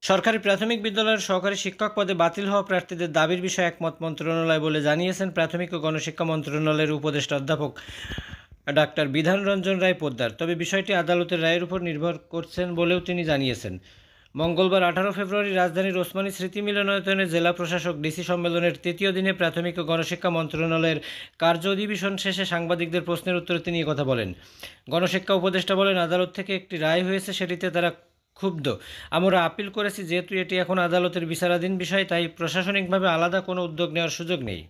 সরকারি প্রাথমিক বিদ্যালয়ের সহকারী শিক্ষক পদে বাতিল হওয়া প্রার্থীদের দাবির বিষয়ে একমত মন্ত্রণালয় বলে জানিয়েছেন প্রাথমিক ও গণশিক্ষা মন্ত্রণালয়ের উপদেষ্টা অধ্যাপক ডাক্তার বিধান রঞ্জন রায় পোদ্দার। তবে বিষয়টি আদালতের রায়ের উপর নির্ভর করছেন বলেও তিনি জানিয়েছেন। মঙ্গলবার 18 ফেব্রুয়ারি রাজধানীর ওসমানী স্মৃতি মিলনায়তনে জেলা প্রশাসক ডিসি সম্মেলনের তৃতীয় দিনে প্রাথমিক ও গণশিক্ষা মন্ত্রণালয়ের কার্য অধিবেশন শেষে সাংবাদিকদের প্রশ্নের উত্তরে তিনি কথা বলেন। গণশিক্ষা উপদেষ্টা বলেন, আদালত থেকে একটি রায় হয়েছে, সেটিতে তারা ক্ষুব্ধ। আমরা আপিল করেছি, যেহেতু এটি এখন আদালতের বিচারাধীন বিষয়, তাই প্রশাসনিকভাবে আলাদা কোনো উদ্যোগ নেওয়ার সুযোগ নেই।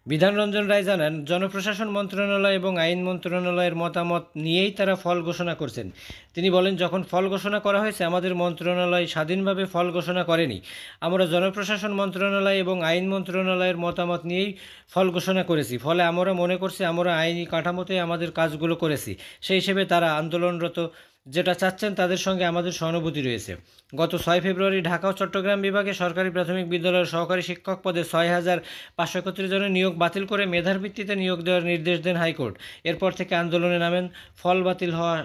বিধান রঞ্জন রায় জানান, জনপ্রশাসন মন্ত্রণালয় এবং আইন মন্ত্রণালয়ের মতামত নিয়েই তারা ফল ঘোষণা করছেন। তিনি বলেন, যখন ফল ঘোষণা করা হয়েছে, আমাদের মন্ত্রণালয় স্বাধীনভাবে ফল ঘোষণা করেনি। আমরা জনপ্রশাসন মন্ত্রণালয় এবং আইন মন্ত্রণালয়ের মতামত নিয়েই ফল ঘোষণা করেছি। ফলে আমরা মনে করছি আমরা আইনি কাঠামোতে আমাদের কাজগুলো করেছি। সেই হিসেবে তারা আন্দোলনরত যেটা চাচ্ছেন তাদের সঙ্গে আমাদের সহানুভূতি রয়েছে। গত 6 ফেব্রুয়ারি ঢাকা ও চট্টগ্রাম বিভাগে সরকারি প্রাথমিক বিদ্যালয়ের সহকারী শিক্ষক পদে 6,531 জনের নিয়োগ বাতিল করে মেধার ভিত্তিতে নিয়োগ দেওয়ার নির্দেশ দেন হাইকোর্ট। এরপর থেকে আন্দোলনে নামেন ফল বাতিল হওয়া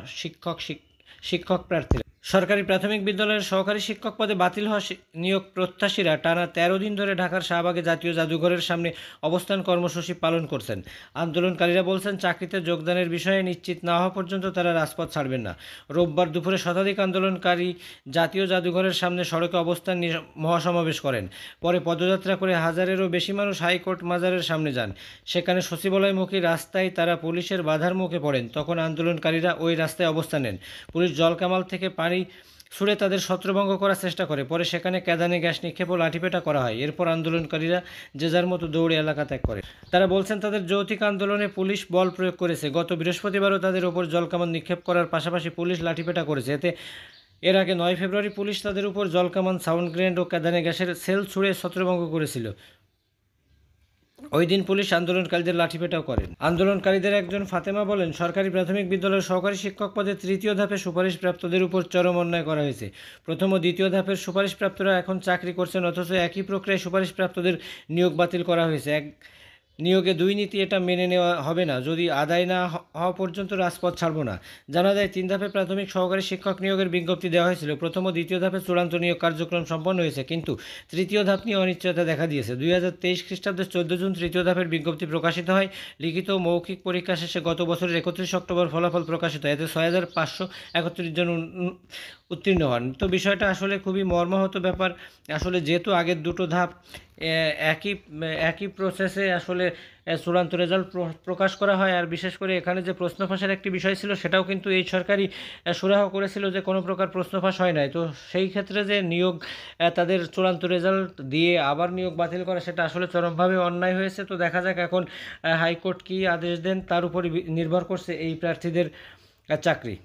শিক্ষক প্রার্থীরা। সরকারি প্রাথমিক বিদ্যালয়ের সহকারী শিক্ষক পদে বাতিল হওয়া নিয়োগ প্রত্যাশীরা টানা 13 দিন ধরে ঢাকার শাহবাগে জাতীয় জাদুঘরের সামনে অবস্থান কর্মসূচি পালন করছেন। আন্দোলনকারীরা বলছেন, চাকরিতে যোগদানের বিষয়ে নিশ্চিত না হওয়া পর্যন্ত তারা রাজপথ ছাড়বেন না। রোববার দুপুরে শতাধিক আন্দোলনকারী জাতীয় জাদুঘরের সামনে সড়কে অবস্থান নিয়ে মহাসমাবেশ করেন। পরে পদযাত্রা করে হাজারেরও বেশি মানুষ হাইকোর্ট মাজারের সামনে যান। সেখানে সচিবালয়মুখী রাস্তায় তারা পুলিশের বাধার মুখে পড়েন। তখন আন্দোলনকারীরা ওই রাস্তায় অবস্থান নেন। পুলিশ জলকামাল থেকে পানি ছুড়ে তাদের ছত্রভঙ্গ করার চেষ্টা করে। পরে সেখানে কেদানে গ্যাস নিক্ষেপ ও লাঠিপেটা করা হয়। এরপর আন্দোলনকারীরা যে যার মতো দৌড়ে এলাকা ত্যাগ করে। তারা বলছেন, তাদের যৌক্তিক আন্দোলনে পুলিশ বল প্রয়োগ করেছে। গত বৃহস্পতিবারও তাদের ওপর জলকামান নিক্ষেপ করার পাশাপাশি পুলিশ লাঠিপেটা করেছে। এর আগে 9 ফেব্রুয়ারি পুলিশ তাদের উপর জলকামান, সাউন্ড গ্রেনেড ও কেদানে গ্যাসের সেল ছুড়ে ছত্রভঙ্গ করেছিল। ওই দিন পুলিশ আন্দোলনকারীদের লাঠিপেটাও করেন। আন্দোলনকারীদের একজন ফাতেমা বলেন, সরকারি প্রাথমিক বিদ্যালয়ের সহকারী শিক্ষক পদে তৃতীয় ধাপে সুপারিশপ্রাপ্তদের উপর চরম অন্যায় করা হয়েছে। প্রথম ও দ্বিতীয় ধাপের সুপারিশপ্রাপ্তরা এখন চাকরি করছেন, অথচ একই প্রক্রিয়ায় সুপারিশপ্রাপ্তদের নিয়োগ বাতিল করা হয়েছে। নিয়োগে দুর্নীতি, এটা মেনে নেওয়া হবে না। যদি আদায় না হওয়া পর্যন্ত রাজপথ ছাড়ব না। জানা যায়, 3 ধাপে প্রাথমিক সহকারী শিক্ষক নিয়োগের বিজ্ঞপ্তি দেওয়া হয়েছিল। প্রথম ও দ্বিতীয় ধাপে চূড়ান্ত নিয়োগ কার্যক্রম সম্পন্ন হয়েছে, কিন্তু তৃতীয় ধাপ নিয়ে অনিশ্চয়তা দেখা দিয়েছে। 2023 খ্রিস্টাব্দের 14 জুন তৃতীয় ধাপের বিজ্ঞপ্তি প্রকাশিত হয়। লিখিত ও মৌখিক পরীক্ষা শেষে গত বছরের 31 অক্টোবর ফলাফল প্রকাশিত হয়। এতে 6,531 জন উত্তীর্ণ হন। তো বিষয়টা আসলে খুবই মর্মাহত ব্যাপার। আসলে যেহেতু আগের দুটো ধাপ একই প্রসেসে আসলে চূড়ান্ত রেজাল্ট প্রকাশ করা হয়, আর বিশেষ করে এখানে যে প্রশ্ন ফাঁসের একটি বিষয় ছিল, সেটাও কিন্তু এই সরকারই সুরাহ করেছিল যে কোনো প্রকার প্রশ্ন ফাঁস হয় নাই। তো সেই ক্ষেত্রে যে নিয়োগ তাদের চূড়ান্ত রেজাল্ট দিয়ে আবার নিয়োগ বাতিল করা, সেটা আসলে চরমভাবে অন্যায় হয়েছে। তো দেখা যাক এখন হাইকোর্ট কী আদেশ দেন, তার উপরই নির্ভর করছে এই প্রার্থীদের চাকরি।